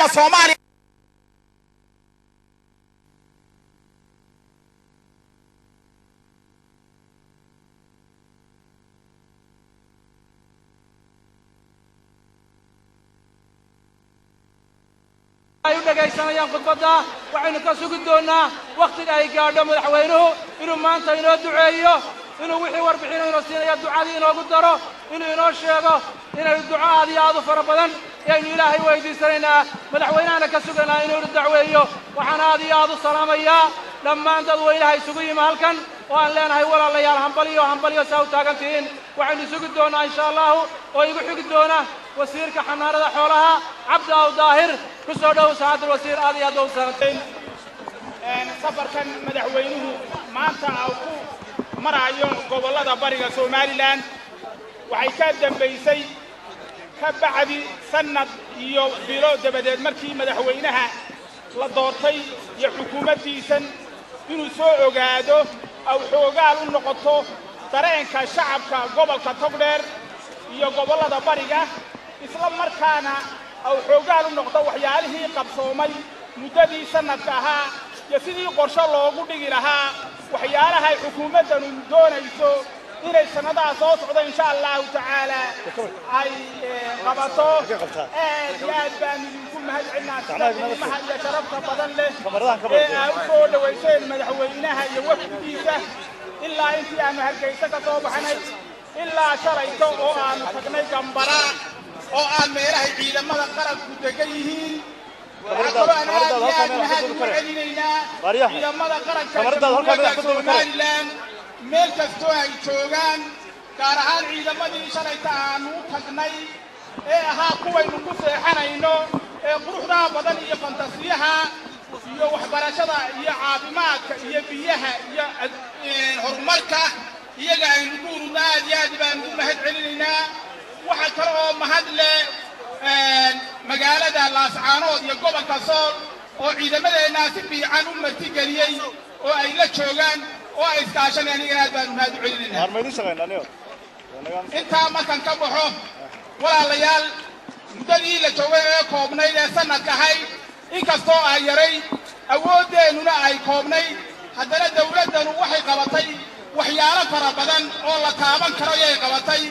ama Soomaaliya ayuu dhageysanayaan khudbadda waxaynu ka sugi doonaa waqtiga ay gaadho madaxweynuhu inuu maanta inoo duceeyo inuu wixii warbixin inoo siinaya ducadii inoogu daro inuu inoo sheego inaynu duco aad iyo aad u fara badan ayaynu ilaahay weydiisanaynaa madaxweynahana ka suganaa inuu dacweeyo waxaan aad iyo aad u salaamayaa dhammaan dadweynaha isugu yimi halkan oo aan leenahay walaalayaal hambaliyo saa u taagantihiin waxaynu sugi doonaa insha allahu oo igu xigi doona wasiirka xanaanada xoolaha cabdi aw daahir ku soo dhow saacad wasiir aad iyo aad u salaamteen safarkan madaxweynuhu maanta ku marayo gobolada bariga Soomaaliland waxay ka dambeysay ka bacdi sanad iyo bilo dabadeed markii madaxweynaha la doortay iyo xukuumaddiisan inuu soo ogaado aw xoogaal u noqoto dareenka shacabka gobolka Togdheer iyo gobolada bariga isla markaana aw xoogaal u noqdo waxyaalihii qabsoomay muddadii sanadka ahaa iyo sidii qorshe loogu dhigi lahaa waxyaalaha ay xukuumaddanu doonayso inay sanadaha soo socdo insha allahu tacaala ay qabato aad iyo aad baan idinku mahadcelinaa sida qiimaha iyo sharafta badan leh ee aad u soo dhaweyseen madaxweynaha iyo wafdigiisa ilaa intii aanu Hargeysa ka soo baxnay ilaa shalayto oo aanu tagnay Gambara oo aan meelahay ciidamada qaranku degan yihiin ciidamada qaranka Somaliland meel kastoo ay joogaan gaar ahaan ciidamadii shalayta aanu u tagnay ee ahaa kuwaynu ku seexanayno ee quruxda badan iyo fantasiyaha iyo waxbarashada iyo caafimaadka iyo biyaha iyo horumarka iyaga aynu ku ururnaa aad iyo aad baan u mahadcelinaynaa waxa kale oo mahad leh magaalada Laascaanood iyo gobolka Sool oo ciidamadeena si fiican u martigeliyay oo ay la joogaan oo ay iskaashanayaan inaad baan mahad u celinaynaa inta markan ka baxo walaalayaal muddadii la joogay ee koobnayd ee sanadka ahayd inkastoo ay yaray awoodeenuna ay koobnayd haddana dawladdanu waxay qabatay waxyaalo fara badan oo la taaban karo ayay qabatay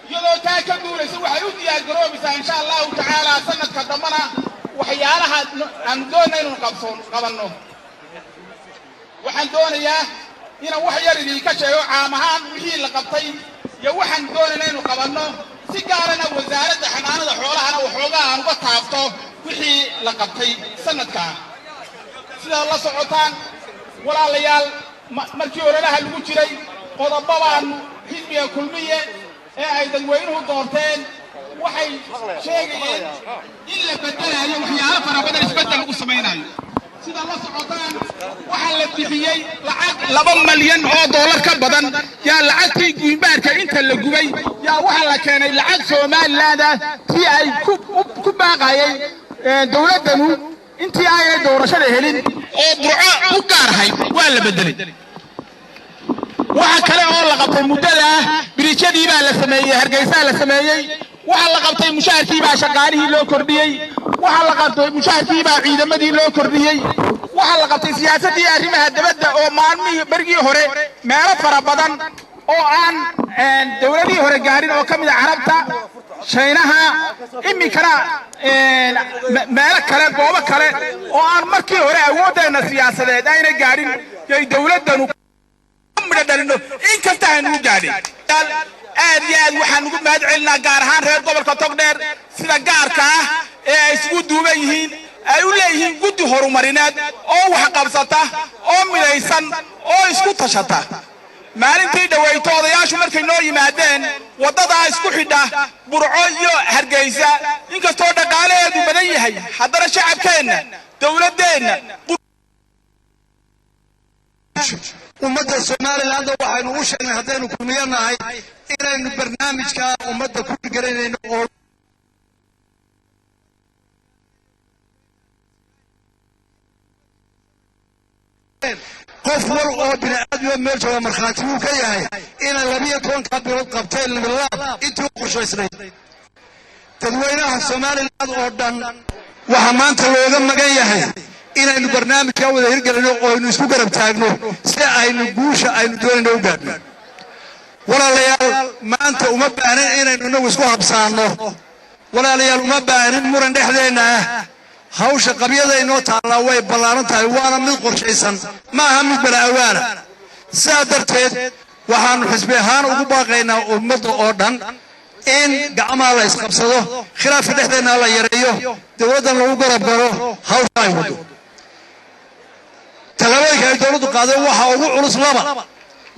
iyadoo taa ka duulaysa waxay u diyaar garoobaysaa insha allahu tacaala sanadka dambana waxyaalaha aan doonayno inuu qabanno waxaan doonayaa inaan wax yar idinka sheego caam ahaan wixii la qabtay iyo waxaan doonaynaa inuu qabanno si gaarana wasaaradda xanaanada xoolahana waxoogaa aan uga taabto wixii la qabtay sanadka sida la socotaan walaalayaal markii ololaha lagu jiray qodobo baanu xisbiga kulmiye ee ay dadweynuhu doorteen waxay sheegayeen in la bedelayo waxyaalo fara badan isbedel lagu samaynayo sida la socotaan waxaa la bixiyey lacag $2 milyan oo ka badan yaa lacagtii guimbaarka inta la gubay yaa waxaa la keenay lacag Somaliland ah si ay ku baaqayay dawladdanu intii ay doorashada helin oo duco u gaarhay waa la bedelay waxa kale oo la qabtay muddada biriijadii baa la sameeyay Hargeysa la sameeyay waxa la qabtay mushaharkii baa shaqaalihii loo kordhiyay waxa la qabtay mushaharkii baa ciidamadii loo kordhiyay waxa la qabtay siyaasadii arrimaha dibadda oo maalmihii barigii hore meelo fara badan oo aan dawladii hore gaarin oo kamid ah Carabta Shiinaha imikana meelo kale goobo kale oo aan markii hore awoodeena siyaasadeed ayna gaarin ay dawladdanu midadalino in kasta aynu gaadhay aad iyo aad waxaan ugu mahad celinaa gaar ahaan reer gobolka Togdheer sida gaarka ah ee ay isugu duuban yihiin ay u leeyihiin guddi horumarineed oo wax qabsata oo midaysan oo isku tashata maalintii dhaweyto odayaashu markay noo yimaadeen wadada isku xidha Burco iyo Hargeysa inkastoo dhaqaaleedu badan yahay haddana shacabkeena dawladdeena ummadda Soomaaliland waxaynu u sheegnay haddaynu kulmiyanahay inaynu barnaamijka ummadda ku garanayno oo qof wal oo bini'aadam meel jooga markhaati uu ka yahay inay 12 bilood qabteen laab intii u qorshaysnay dadweynaha Soomaaliland oo dhan وحمانت لوغا مغايا إن برنامج كاودا هيرغلنا oo inu isku garab taagno si aynu guusha aynu doonayno u gaadhno walaalayaal maanta uma baahan inaynu inagu isku habsaano walaalayaal uma baahan muran dhexdeena hawsha qabyada inoo taala way ballaaran tahay waana mid qorshaysan ma aha mid balaawaana sidaa darteed waxaanu xisbi ahaan ugu baaqaynaa ummadda oo dhan in gacmaha la isqabsado khilaafka dhexdeena la yareeyo dowladdan lagu garab galo hawsha ay wado talaabooyinka ay dowladdu qaaday waxa ugu culus laba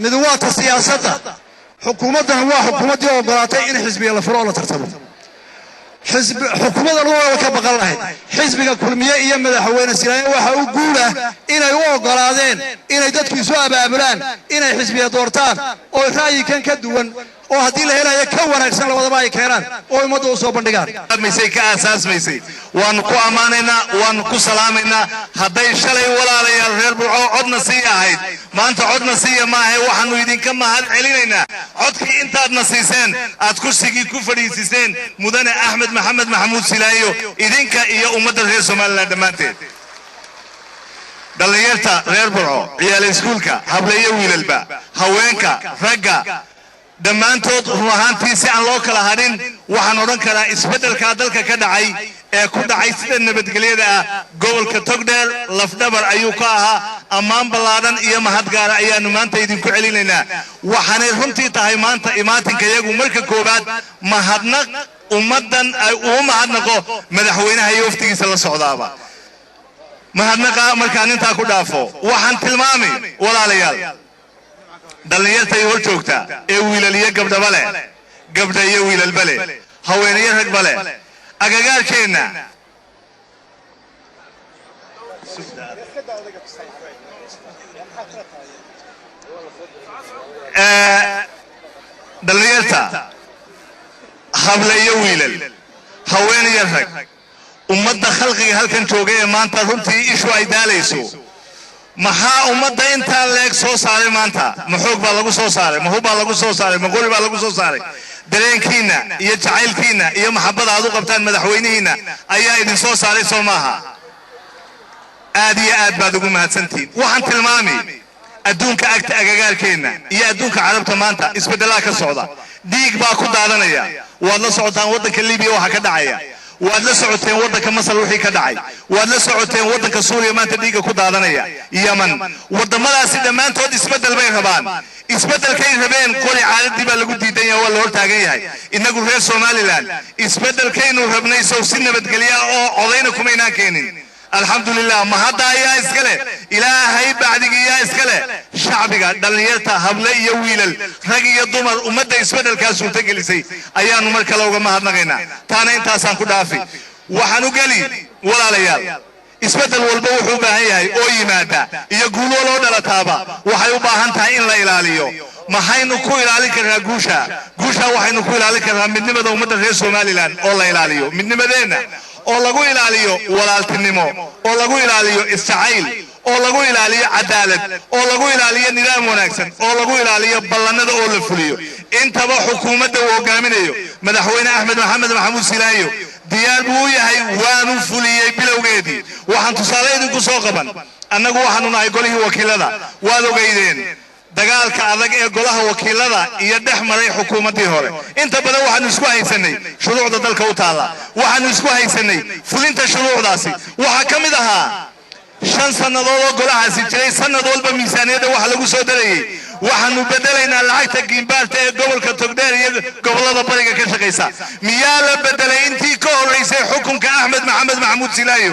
mid waa ta siyaasadda xukuumaddan waa xukuumaddii ogolaatay in xisbiga la furo oo la tartamo xukuumaddan waa ka baqan lahayd xisbiga kulmiye iyo madaxweyne siraaye waxa uu guula inay u ogolaadeen inay dadku isu abaabulaan inay xisbiga doortaan oo ra'yigan ka duwan oo haddii la helayo ka wanaagsan labadaba ay keenaan oo ummadda u soo bandhigaan maysay ka asaasmaysay waan ku amaanaynaa waan ku salaamaynaa hadday shalay walaalayaal reer Burco codna sii ahayd maanta codna sii maahay waxaanu idinka mahad celinaynaa codkii intaadna siiseen aad kursigii ku fadhiisiseen mudane Axmed Maxamed Maxamuud Silaayo idinka iyo ummadda reer Soomaaliland dhamaanteed dhalinyarta reer Burco ciyaal iskuulka hableeyo wiilalba haweenka ragga dhammaantood ruuxaantii si aan loo kala hadhin waxaan odhan karaa isbeddelka dalka ka dhacay ee ku dhacay sida nabadgelyada ah gobolka Togdheer lafdhabar ayuu ka ahaa ammaan ballaaran iyo mahad gaar ah ayaanu maanta idinku celinaynaa waxaanay runtii tahay maanta imaatinka iyagu marka koobaad mahadnaq ummaddan ay u mahadnaqo madaxweynaha iyo waftigiisa la socdaaba mahadnaqa markaan intaa ku dhaafo waxaan tilmaamay walaalayaal dhalinyarta ay hor joogta ee wiilaliye gabdhaba leh gabdha iyo wiilalba leh haweenayo ragba leh agagaarkeena dhalinyarta hableeyo wiilal haweenayo rag ummadda khalqiga halkan joogay ee maanta runtii ishu ay daalayso maxaa ummadda inta leeg soo saaray maanta ma xoog baa lagu soo saaray ma hub baa lagu soo saaray ma qori baa lagu soo saaray dareenkiina iyo jacaylkiina iyo maxabada aad u qabtaan madaxweynihiina ayaa idin soo saaray soo maaha aad iyo aad baad ugu mahadsantihiin waxaan tilmaamay adduunka agta agagaarkeena iyo adduunka carabta maanta isbedelaa ka socda dhiig baa ku daadanaya waad la socotaan waddanka Liibiya waxa ka dhacaya waad la socoteen waddanka Masar wixii ka dhacay waad la socoteen waddanka Suuriya maanta dhiiga ku daadanaya Yemen wadamadaasi dhamaantood isbedel bay rabaan isbedelkay rabeen qori caaladii baa lagu diidan yahay waa la hor taagan yahay inagu reer Soomaaliland isbedelkaynu rabnay soo si nabadgelyo oo codayna kuma inaan keenin alxamdulillah ma hadda ayaa iskale ilaahay bacdigiyaa iskale shacbiga dhalinyarta hable iyo wiilal rag iyo dumar ummadda isbedelkaas u tagelisay ayaanu mar kale uga mahadnaqaynaa taana intaasaan ku dhaafi waxaan u gali walaalayaal isbedel walba wuxuu u baahan yahay oo yimaada iyo guulo loo dhalataaba waxay u baahan tahay in la ilaaliyo maxaynu ku ilaalin karnaa guusha waxaynu ku ilaalin karnaa midnimada ummadda reer Soomaaliland oo la ilaaliyo midnimadeena oo lagu ilaaliyo walaaltinimo oo lagu ilaaliyo isjacayl oo lagu ilaaliyo cadaalad oo lagu ilaaliyo nidaam wanaagsan oo lagu ilaaliyo ballanada oo la fuliyo intaba xukuumadda uu hogaaminayo madaxweyne Axmed Maxamed Maxamuud Silaayo diyaar buu yahay waanu fuliyay bilowgeedii waxaan tusaale idinku soo qaban annagu waxaanu nahay golihii wakiilada waad ogeydeen dagaalka adag ee golaha wakiilada iyo dhexmaray xukuumadii hore inta badan waxaanu isku haysanay shuruucda dalka u taala waxaanu isku haysanay fulinta shuruucdaasi waxa kamid ahaa 5 sanadood oo golahaasi jiray sanad walba miisaaniyada waxa lagu soo darayay waxaanu bedelaynaa lacagta giimbaarta ee gobolka Togdheer iyo gobolada bariga ka shaqeysa miyaa la bedelay intii ka horeysay xukunka Axmed Maxamed Maxamuud Silaayo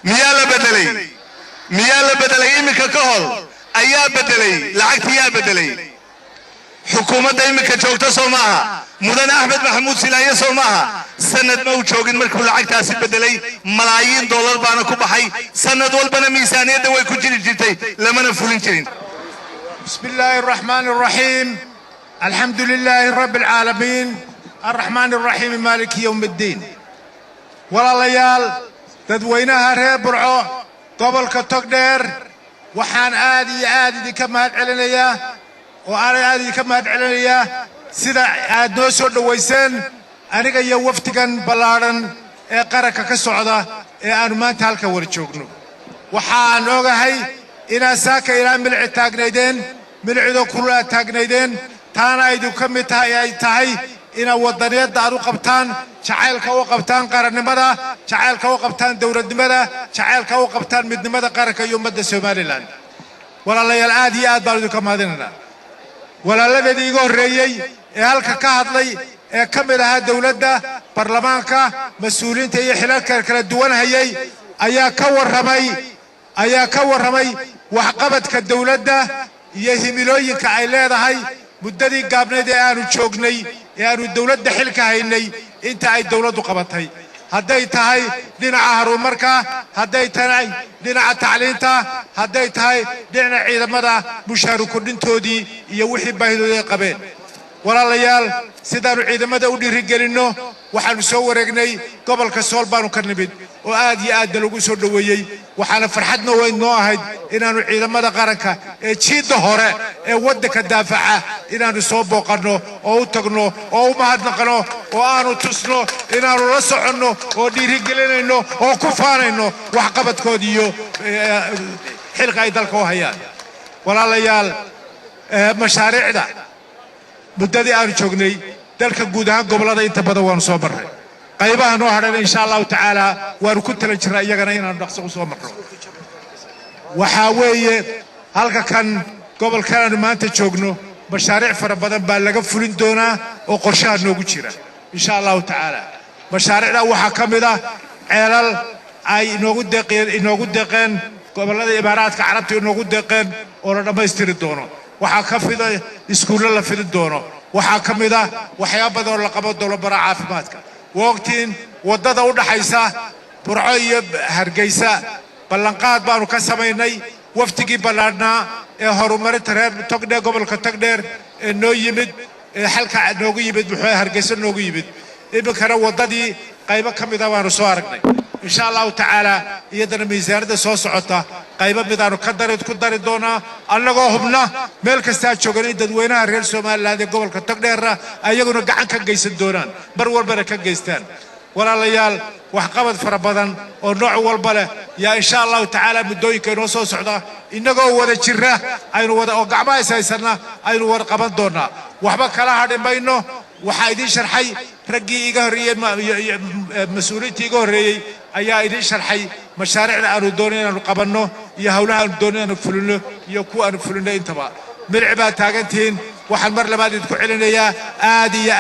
miyaa la bedelay imika ka hor ayaa bedelay lacagtii yaa bedelay xukuumadda imika joogta Soomaaliya mudane Axmed Maxamuud Silaayo Soomaaliya sanad ma uu joogin markuu lacagtaasi bedelay malaayiin dollar baana ku baxay sanad walbana miisaaniyada way ku jiri jirtay lamana fulin jirin bismillaahir rahmaanir rahiim alxamdulillaahi rabbil caalamiin arrahmaanir rahiim maaliki yawmiddin walaalayaal dadweynaha reer Burco gobolka Togdheer waxaan aad iyo aad idinka mahad celinayaa oo aad idinka mahad celinayaa sida aad noo soo dhaweyseen aniga iyo waftigan ballaaran ee qaranka ka socda ee aanu maanta halkan wada joogno waxaan ogahay inaa saaka ilaa milici taagnaydeen milicido kulaa taagnaydeen taana aydu ka mid tahay ay tahay ina wadaniyada aad u qabtaan jacaylka u qabtaan qarannimada jacaylka u qabtaan dawladnimada jacaylka u qabtaan midnimada qaranka iyo ummadda Soomaaliland walaalayaal aad iyo aad baan idinka mahadinaynaa walaaladii iga horeeyay ee halka ka hadlay ee ka mid ahaa dawladda baarlamaanka mas'uuliyiinta iyo xilalka kala duwan hayay ayaa ka warramay waxqabadka dawladda iyo himilooyinka ay leedahay muddadii gaabneed ee aanu joognay ee aanu dawladda xilka haynay inta ay dawladdu qabatay hadday tahay dhinaca horumarka hadday tahay dhinaca tacliinta hadday tahay dhinaca ciidamada mushaar kordhintoodii iyo wixii baahidooda ay qabeen walaalayaal sidaanu ciidamada u dhiirigelinno waxaanu soo wareegnay gobolka Sool baanu ka nimid oo aad iyo aad lagu soo dhaweeyay waxaana farxadna weyn noo ahayd inaanu ciidamada qaranka ee jiida hore ee waddanka daafaca inaanu soo booqano oo u tagno oo u mahadnaqno oo aanu tusno inaanu la soconno oo dhiirigelinayno oo ku faanayno waxqabadkooda iyo xilka ay dalka u hayaan walaalayaal mashaariicda muddadii aanu joognay dalka guud ahaan gobolada inta badan waanu soo marray qaybaha noo hadhan insha Allah ta'ala waanu ku tala jiraa iyagana inaanu dhaqso u soo marro waxa weeye halka kan gobolkan aanu maanta joogno mashaariic fara badan baa laga fulin doonaa oo qorshaha noogu jira insha Allah ta'ala mashaariicda waxa kamid ah ceelal ay inoogu deeqeen gobolada Imaaraadka Carabta inoogu deeqeen oo la dhameystiri doono waxa ka fida iskuulo la fidin doono waxa kamid ah waxyaabo badan oo la qabo dowladda caafimaadka waqtiin wadada u dhaxaysa Burco iyo Hargeysa ballanqaad baanu ka sameynay waftigii ballaadhnaa ee horumarinta reer Togdheer gobolka Togdheer ee noo yimid halka noogu yimid wuxuu Hargeysa noogu yimid ibakana wadadii qaybo kamid ah waanu soo aragnay insha Allah ta'ala iyadana miisaanada soo socota qaybo midaanu ku dari doonaa annagoo hubna meel kasta joogan dadweynaha reer Soomaaliland ee gobolka Togdheer ayaguna gacan ka geysan doonaan bar walbana ka geystaan walaalayaal waxqabad fara badan oo nooc walba leh yaa insha Allah ta'ala muddooyinka inoo soo socda inagoo wada jira aynu wada oo gacmaha isaysana aynu war qaban doonaa waxba kala hadhimayno waxa idin sharxay raggii iga horeeyay mas'uuliyiintii iga horeeyay ayaa idin sharxay mashaariicda aanu doonayno inaanu qabanno iyo hawlaha aanu doonayno inaanu fulino iyo kuwa aanu fulino intaba milci baa taagantiin waxaan mar labaad idinku celinayaa aad iyo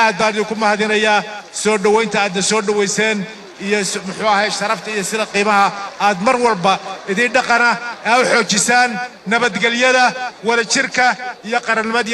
aad baan idinku mahadinayaa soo dhaweynta aadna soo dhaweyseen iyo muxuu ahay sharafta iyo sida qiimaha aad mar walba idin dhaqana u xoojisaan nabadgelyada wada jirka iyo qarannimada